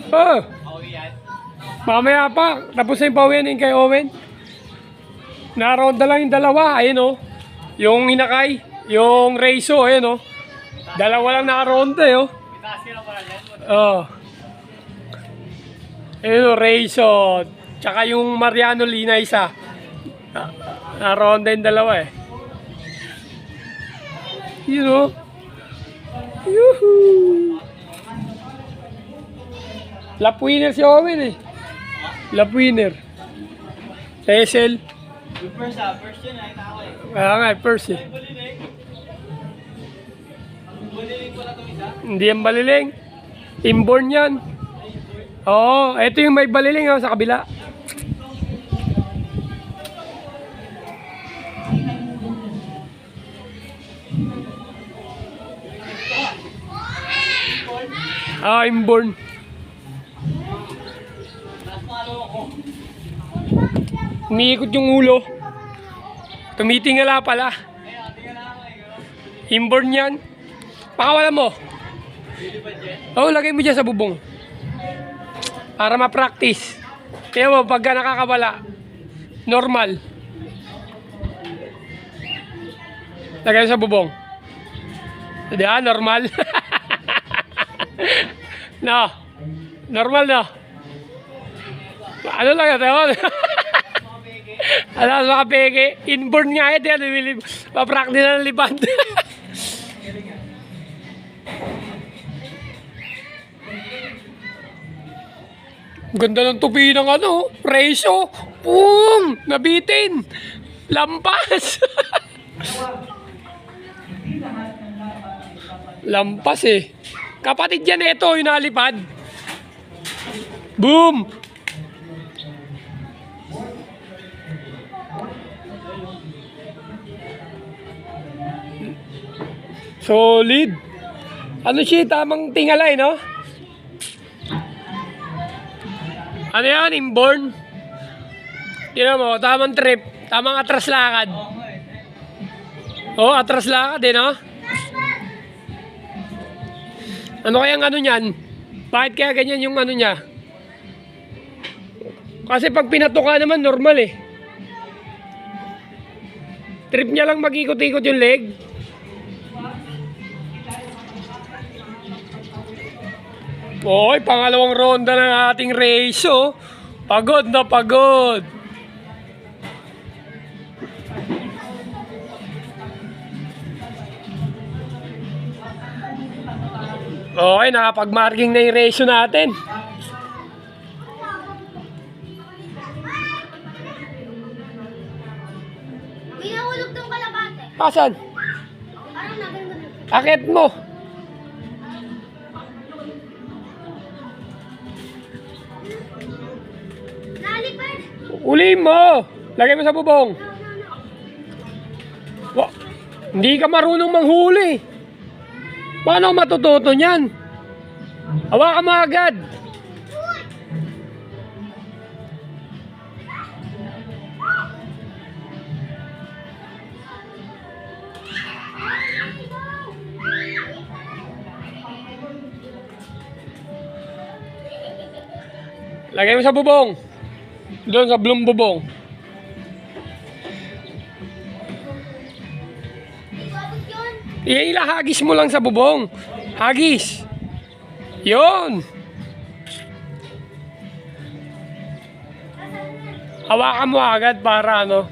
Oh. Mamaya pa. Tapos na yung pawianin kay Owen. Naroonda lang yung dalawa. Ayun o. Yung hinakay. Yung Reiso. Ayun o. Dalawa lang nakaronda eh o. Oh. Ayun o. Reiso. Tsaka yung Mariano Lina isa. Naroonda yung dalawa eh. Yun o. Yuhuu. Lap winner si Owen eh. Lap winner. Sa SL. First yun, nakita ko eh. Kaya nga, first eh. Baliling ko na itong isa. Hindi yan baliling. Inborn yan. Oo, ito yung may baliling oh, sa kabila. Ah, inborn. Umiikot yung ulo. Tumitingala pala. Inborn yan. Pakawalan mo. Oo, lagay mo dyan sa bubong. Para ma-practice. Kaya mo, pagka nakakawala, normal. Lagay mo sa bubong. Hindi normal. No. Normal no. Ano lang ito? Alam sa kapeke, inborn nga ito yan, pa-practice na ng lipad. Ganda ng tupi ng ano, Reiso. Boom! Nabitin. Lampas. Lampas eh. Kapatid yan ito, yung nalipad. Boom! Solid. Ano siya, tamang tingalay, no? Ano yan, inborn? Tignan mo, tamang trip. Tamang atras lakad. Oh, atras lakad eh, no? Ano kayang ano niyan? Bakit kaya ganyan yung ano niya? Kasi pag pinatuka naman, normal eh. Trip niya lang mag-ikot-ikot yung leg. Oy, pangalawang ronda ng ating race, oh. Pagod na pagod. Okay, nakapag-marking na yung race natin. May nahulog tong kalabate. Asan? Parang nagano. Akit mo. Nalipad. Uli mo. Lagay mo sa bubong. Hindi ka marunong manghuli. Paano matututo niyan? Hawakan mo agad. Lagay mo sa bubong. Doon sa blong bubong. Hagis mo lang sa bubong. Hagis. Yun. Hawakan mo agad para ano.